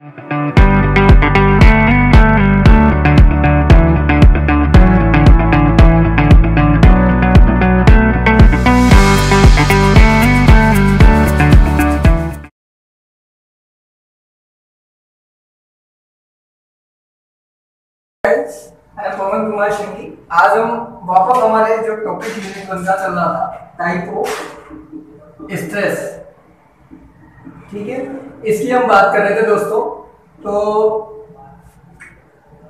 पवन कुमार शिंगी। आज हम वापस हमारे जो टॉपिक यूनिट बनता चल रहा था, टाइप ऑफ स्ट्रेस, ठीक है, इसकी हम बात कर रहे थे दोस्तों। तो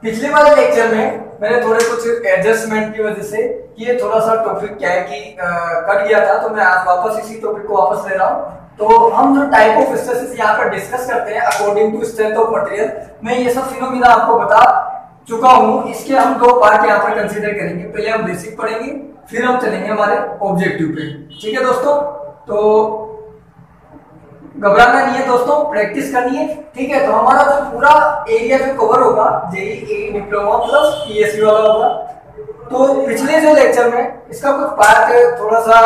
पिछले वाले लेक्चर में मैंने थोड़े कुछ एडजस्टमेंट की वजह से कि ये थोड़ा सा टॉपिक क्या है कि कट गया था, तो मैं आज वापस इसी टॉपिक को वापस ले रहा हूँ। तो हम जो टाइप ऑफ स्ट्रेसेस यहाँ पर डिस्कस करते हैं according to strength of material, मैं ये सब फिनोमिना आपको बता चुका हूँ। इसके हम दो पार्ट यहाँ पर कंसीडर करेंगे। पहले हम बेसिक पढ़ेंगे, फिर हम चलेंगे हमारे ऑब्जेक्टिव पे, ठीक है दोस्तों। तो घबराना नहीं है दोस्तों, प्रैक्टिस करनी है, ठीक है। तो हमारा जो पूरा एरिया जो कवर होगा जेईई डिप्लोमा प्लस पीएससी वाला होगा। तो पिछले जो लेक्चर में इसका कुछ पार्ट थोड़ा सा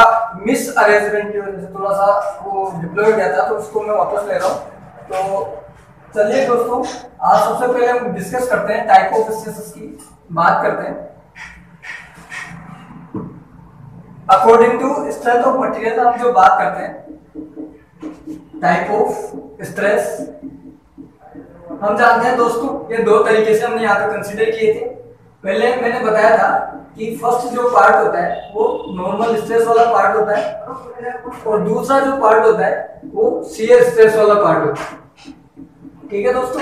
मिस अरेंजमेंट की वजह से थोड़ा सा वो डिप्लॉय गया था, तो उसको मैं वापस ले रहा हूँ। तो चलिए दोस्तों, आज सबसे पहले हम डिस्कस करते हैं टाइप ऑफ स्ट्रेसेस की बात करते हैं। According to strength of material हम जो बात करते हैं टाइप ऑफ स्ट्रेस, हम जानते हैं दोस्तों ये दो तरीके से हमने यहाँ पे कंसीडर किए थे। पहले मैंने बताया था कि फर्स्ट जो पार्ट होता है वो नॉर्मल स्ट्रेस वाला पार्ट होता है, और दूसरा जो पार्ट होता है वो शियर स्ट्रेस वाला पार्ट होता है, ठीक है दोस्तों।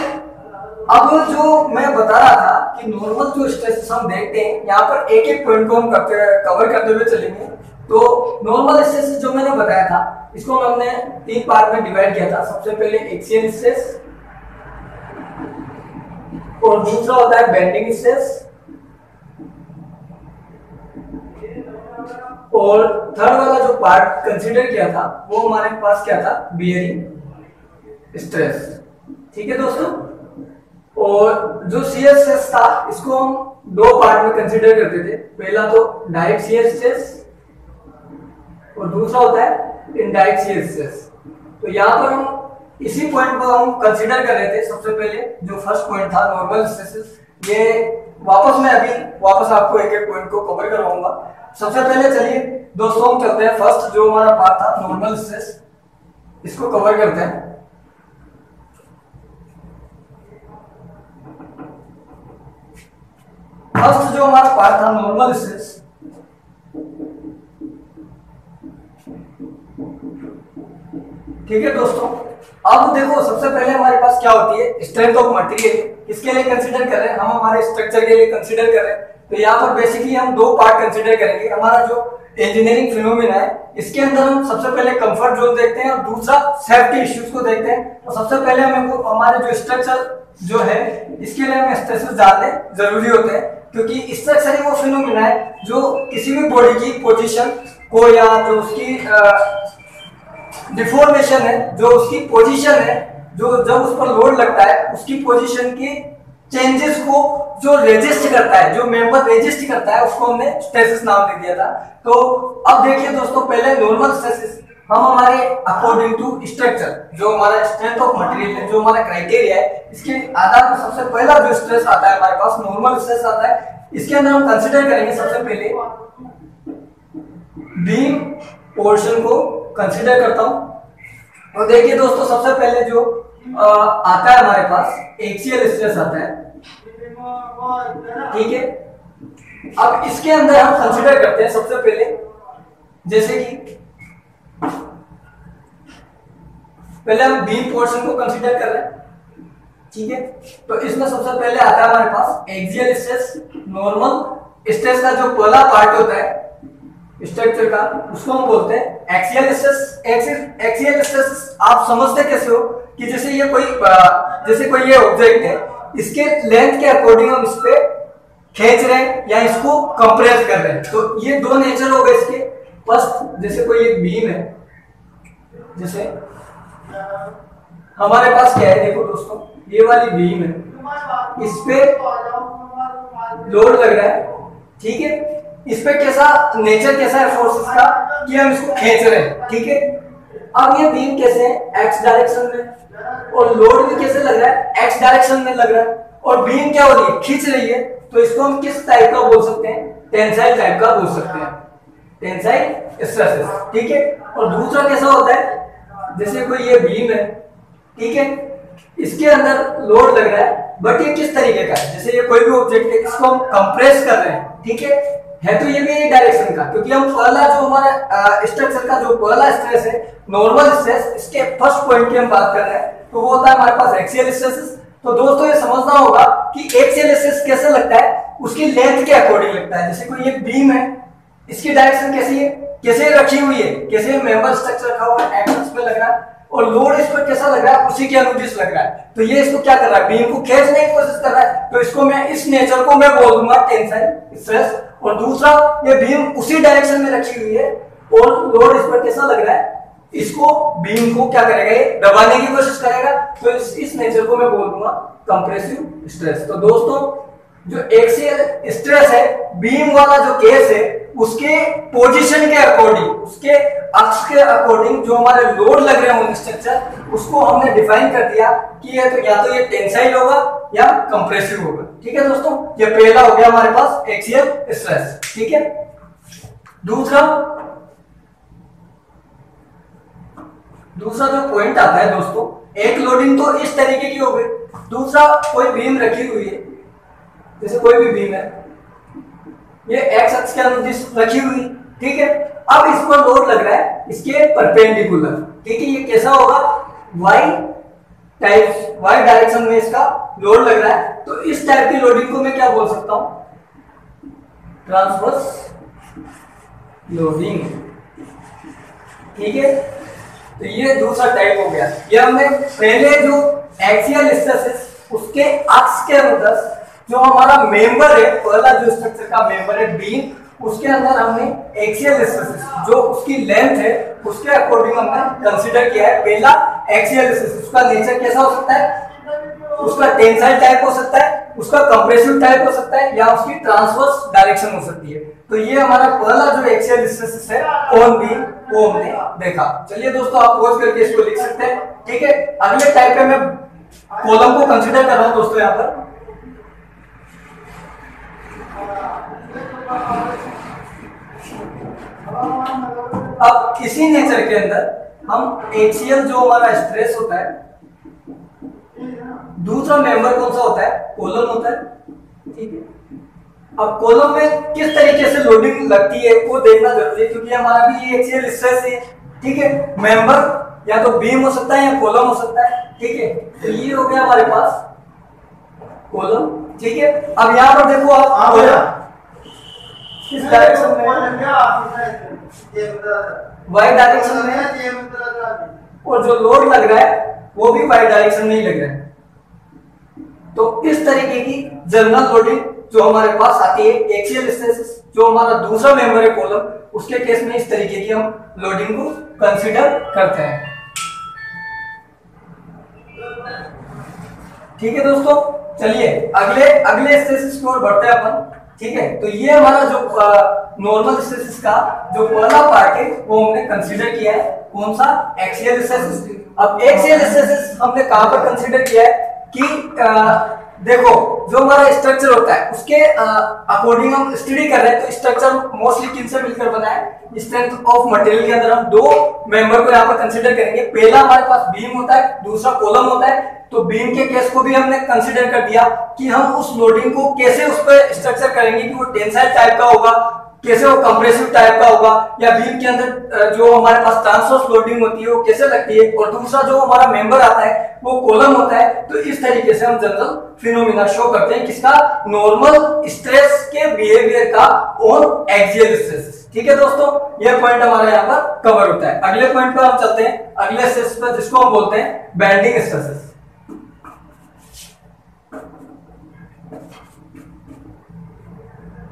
अब जो मैं बता रहा था कि नॉर्मल जो स्ट्रेस हम देखते हैं, यहाँ पर एक एक पॉइंट को हम कवर करते हुए चलेंगे। तो नॉर्मल स्ट्रेस जो मैंने बताया था, इसको हमने तीन पार्ट में डिवाइड किया था। सबसे पहले एक्सियल स्ट्रेस, और दूसरा होता है बेंडिंग स्ट्रेस, और थर्ड वाला जो पार्ट कंसीडर किया था वो हमारे पास क्या था, बियरिंग स्ट्रेस, ठीक है दोस्तों। और जो शियर स्ट्रेस था इसको हम दो पार्ट में कंसीडर करते थे। पहला तो डायरेक्ट शियर स्ट्रेस, और दूसरा होता है इनडायरेक्ट शियर स्ट्रेस। तो यहाँ पर हम इसी पॉइंट को हम कंसीडर कर रहे थे। सबसे पहले जो फर्स्ट पॉइंट था नॉर्मल स्ट्रेसेस, ये मैं अभी वापस आपको एक एक पॉइंट को कवर करवाऊंगा। सबसे पहले चलिए दोस्तों हम चलते हैं, फर्स्ट जो हमारा पार्ट था नॉर्मल स्ट्रेस, इसको कवर करते हैं। फर्स्ट जो हमारा पार्ट था नॉर्मल स्ट्रेस, ठीक है दोस्तों। अब देखो सबसे पहले हमारे पास क्या होती है, स्ट्रेंथ ऑफ मटेरियल। इसके लिए कंसीडर कर रहे हैं हम, हमारे स्ट्रक्चर के लिए कंसीडर कर रहे हैं। तो यहाँ पर बेसिकली हम दो पार्ट कंसीडर करेंगे। हमारा जो इंजीनियरिंग फिनोमिना है, इसके अंदर हम सबसे पहले कंफर्ट जोन देखते हैं और दूसरा सेफ्टी इश्यूज को देखते हैं। तो सबसे पहले हमें हमारे जो स्ट्रक्चर जो है, इसके लिए हमें स्ट्रेसेस जानने जरूरी होते हैं, क्योंकि स्ट्रक्चर ही वो फिनोमिना है जो किसी भी बॉडी की पोजीशन को, या जो उसकी डिफॉर्मेशन है, जो उसकी पोजीशन है, जो जब उस पर लोड लगता है उसकी पोजीशन के चेंजेस को जो रेजिस्ट करता है, जो मेंबर रेजिस्ट करता है, उसको हमने स्ट्रेसेस नाम दे दिया था। तो अब देखिए दोस्तों, पहले नॉर्मल स्ट्रेसेस हम हमारे अकॉर्डिंग टू स्ट्रक्चर, जो हमारा स्ट्रेंथ ऑफ मटेरियल है, जो हमारा क्राइटेरिया है, इसके आधार पर सबसे पहला जो स्ट्रेस आता है हमारे पास नॉर्मल स्ट्रेस आता है। इसके अंदर हम कंसीडर करेंगे सबसे पहले बीम पोर्शन को कंसीडर करता हूं। और देखिए दोस्तों, सबसे पहले जो आता है हमारे पास एक्सियल स्ट्रेस आता है, ठीक है। अब इसके अंदर हम कंसीडर करते हैं सबसे पहले, जैसे कि पहले हम बीम पोर्शन को कंसीडर कर रहे हैं, ठीक है। तो इसमें सबसे पहले आता है हमारे पास एक्सियल स्ट्रेस। नॉर्मल स्ट्रेस का जो पहला पार्ट होता है स्ट्रक्चर का, उसको हम बोलते हैं एक्सियल स्ट्रेस। एक्सियल स्ट्रेस आप समझते कैसे हो कि जैसे कोई ये ऑब्जेक्ट है, इसके लेंथ के अकॉर्डिंग हम इस पे खींच रहे हैं या इसको कंप्रेस कर रहे हैं। तो ये दो नेचर हो गए इसके। फर्स्ट, जैसे कोई एक बीम है, जैसे हमारे पास क्या है, देखो दोस्तों, ये वाली बीम है, इस पे लोड लग रहा है, ठीक है। इस पे कैसा नेचर कैसा है फोर्सेस का कि हम इसको खींच रहे हैं, ठीक है। अब ये बीम कैसे है, एक्स डायरेक्शन में, और लोड भी कैसे लग रहा है, डायरेक्शन में लग रहा है और बीम क्या हो रही है, खींच रही है, तो इसको हम किस टाइप का बोल सकते हैं, टेंसाइल टाइप का बोल सकते हैं, टेंसाइल स्ट्रेसेस। ठीक है। और दूसरा कैसा होता है, जैसे कोई ये बीम है, ठीक है, इसके अंदर लोड लग रहा है, बट ये किस तरीके का है, जैसे ये कोई भी ऑब्जेक्ट है, इसको हम कंप्रेस कर रहे हैं, ठीक है तो ये भी एक डायरेक्शन का, क्योंकि हम पहला जो हमारा स्ट्रक्चर का जो पहला स्ट्रेस है नॉर्मल स्ट्रेस, इसके फर्स्ट पॉइंट की हम बात कर रहे हैं, तो वो होता है हमारे पास एक्सियल स्ट्रेसेस। तो दोस्तों ये समझना होगा कि एक्सियल स्ट्रेस कैसे लगता है, उसकी लेंथ के अकॉर्डिंग लगता है। जैसे कोई एक बीम है, इसकी डायरेक्शन कैसी है, कैसे रखी हुई है, कैसे मेंबर स्ट्रक्चर रखा हुआ है, एक्सिस पे लग रहा है, और लोड इस पर कैसा लग रहा है, उसी के अनुदिश लग रहा है, तो ये इसको क्या कर रहा है, बीम को खींचने की कोशिश कर रहा है, तो इसको मैं इस नेचर को मैं बोल दूंगा टेंसाइल स्ट्रेस। और दूसरा, ये बीम उसी डायरेक्शन में रखी हुई है और लोड इस पर कैसा लग रहा है, इसको बीम को क्या करेगा, ये दबाने की कोशिश करेगा, तो इस नेचर को मैं बोल दूंगा कंप्रेसिव स्ट्रेस। तो दोस्तों जो एक्सियल स्ट्रेस है, बीम वाला जो केस है, उसके पोजीशन के अकॉर्डिंग, उसके अक्ष के अकॉर्डिंग जो हमारे लोड लग रहे हैं स्ट्रक्चर, उसको हमने डिफाइन कर दिया कि ये तो या तो ये टेंसाइल होगा या कंप्रेसिव होगा। ठीक है दोस्तों, ये पहला हो गया हमारे पास एक्सियल स्ट्रेस। ठीक है। दूसरा जो पॉइंट आता है दोस्तों, एक लोडिंग तो इस तरीके की हो गई, दूसरा कोई बीम रखी हुई है, जैसे कोई भी बीम है, ये एक्स अक्ष के अनुदिश रखी हुई, ठीक है, अब इस पर लोड लग रहा है इसके परपेंडिकुलर, ठीक है, ये कैसा होगा, वाई डायरेक्शन में इसका लोड लग रहा है, तो इस टाइप की लोडिंग को मैं क्या बोल सकता हूं, ट्रांसवर्स लोडिंग। ठीक है, तो ये दूसरा टाइप हो गया। ये हमने पहले जो एक्सियल स्ट्रेसेस, उसके अक्ष के अनुदिश जो हमारा मेंबर है, पहला जो स्ट्रक्चर का मेंबर है बीम, उसके अंदर हमने एक्सियल स्ट्रेसेस जो उसकी लेंथ है उसके अकॉर्डिंग हमने कंसीडर किया है। पहला एक्सियल स्ट्रेस, उसका नेचर कैसा हो सकता है, उसका टेंसाइल टाइप हो सकता है, उसका कंप्रेसिव टाइप हो सकता है, या उसकी ट्रांसवर्स डायरेक्शन हो सकती है। तो ये हमारा पहला जो एक्सियल स्ट्रेसेस है ऑन बीम, वो हमने देखा। चलिए दोस्तों, आप पॉज करके इसको लिख सकते हैं। ठीक है, अगले टाइप पे मैं कॉलम को कंसीडर कर रहा हूं दोस्तों। यहाँ पर अब इसी नेचर के अंदर हम एक्सियल जो हमारा स्ट्रेस होता है, दूसरा मेंबर कौन सा होता है, कॉलम होता है। ठीक है, अब कॉलम में किस तरीके से लोडिंग लगती है वो देखना जरूरी है, क्योंकि हमारा भी ये एक्सियल स्ट्रेस है। ठीक है, मेंबर या तो बीम हो सकता है या कॉलम हो सकता है। ठीक है, तो ये हो गया हमारे पास कॉलम। ठीक है, अब यहाँ पर देखो आप किस डायरेक्शन में, वाई डायरेक्शन में, और जो लोड लग रहा है वो भी वाई डायरेक्शन में ही लग रहा है। तो इस तरीके की जनरल लोडिंग जो हमारे पास आती है, एक्सियल स्ट्रेसेस जो हमारा दूसरा मेंबर है कॉलम, उसके केस में इस तरीके की हम लोडिंग को कंसीडर करते हैं। ठीक है दोस्तों, चलिए अगले स्ट्रेसेस की ओर बढ़ते हैं अपन। ठीक है, तो ये हमारा जो नॉर्मल स्ट्रेसेस का जो पहला पार्ट है वो हमने कंसीडर किया है, कौन सा, एक्सियल स्ट्रेसेस। अब एक्सियल स्ट्रेसेस हमने कहां पर कंसीडर किया है कि देखो जो हमारा स्ट्रक्चर होता है उसके अकॉर्डिंग हम स्टडी कर रहे हैं, तो स्ट्रक्चर मोस्टली किनसे मिलकर बना है, स्ट्रेंथ ऑफ मटेरियल के अंदर हम दो मेंबर को यहाँ पर कंसीडर करेंगे। पहला हमारे पास बीम होता है, दूसरा कॉलम होता है। तो बीम के केस को भी हमने कंसीडर कर दिया कि हम उस लोडिंग को कैसे उस पर स्ट्रक्चर करेंगे, कि वो टेंसाइल टाइप का होगा, कैसे वो कंप्रेसिव टाइप का होगा, या बीम के अंदर जो हमारे पास ट्रांसवर्स लोडिंग होती है वो कैसे लगती है, और दूसरा जो हमारा मेंबर आता है वो कॉलम होता है। तो इस तरीके से हम जनरल फिनोमिना शो करते हैं किसका, नॉर्मल स्ट्रेस के बिहेवियर का ऑन एक्सियल स्ट्रेस। ठीक है दोस्तों, यह पॉइंट हमारे यहाँ पर कवर होता है। अगले पॉइंट पर हम चलते हैं, अगले स्ट्रेस पर, जिसको हम बोलते हैं बेंडिंग स्ट्रेसेस।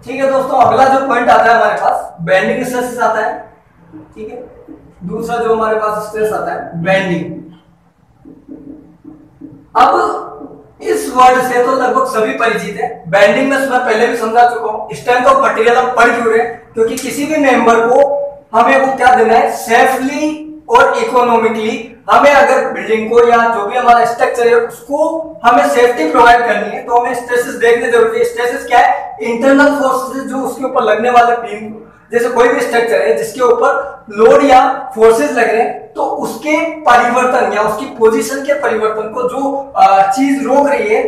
ठीक है दोस्तों, अगला जो पॉइंट आता है हमारे पास बेंडिंग स्ट्रेसेस आता है। ठीक है, दूसरा जो हमारे पास स्ट्रेस आता है बेंडिंग। अब इस वर्ड से तो लगभग सभी परिचित है। बेंडिंग में मैं पहले भी समझा चुका हूं, स्ट्रेंथ ऑफ मटेरियल हम पढ़ क्यों रहे, क्योंकि किसी भी मेंबर को हमें वो क्या देना है, सेफली और इकोनॉमिकली हमें अगर बिल्डिंग को या जो भी हमारा स्ट्रक्चर है उसको हमें सेफ्टी प्रोवाइड करनी है तो हमें स्ट्रेसेस देखने जरूरी है। स्ट्रेसेस क्या है? इंटरनल फोर्सेस जो उसके ऊपर लगने वाले बीम, जैसे कोई भी स्ट्रक्चर है जिसके ऊपर लोड या फोर्सेस लग रहे हैं तो उसके परिवर्तन या उसकी पोजीशन के परिवर्तन को जो चीज रोक रही है,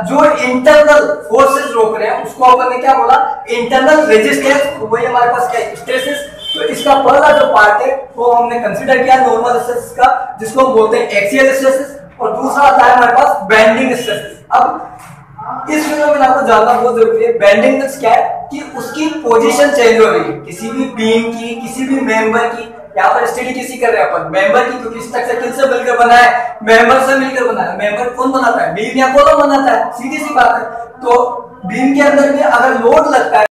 जो इंटरनल फोर्सेस रोक रहे हैं उसको अपन ने क्या बोला? Internal resistance. तो वही हमारे पास क्या है? स्ट्रेसेस। तो इसका पहला जो पार्ट है वो हमने कंसीडर किया नॉर्मल स्ट्रेसेस का, जिसको हम बोलते हैं एक्सियल स्ट्रेसेस, और दूसरा आता है हमारे पास बेंडिंग स्ट्रेसेस। अब इस फिनोमेना आपको जानना बहुत जरूरी है। बेंडिंग क्या है? कि उसकी पोजीशन चेंज हो रही है किसी भी बीम की, किसी भी मेंबर की। यहाँ पर स्टडी किसी कर रहे हैं अपन? मेंबर की, क्योंकि स्ट्रक्चर किससे मिलकर बना है? मेंबर से मिलकर बना है। मेंबर कौन बनाता है? बीम या कॉलम बनाता है, सीधी सी बात है। तो बीम के अंदर में अगर लोड लगता है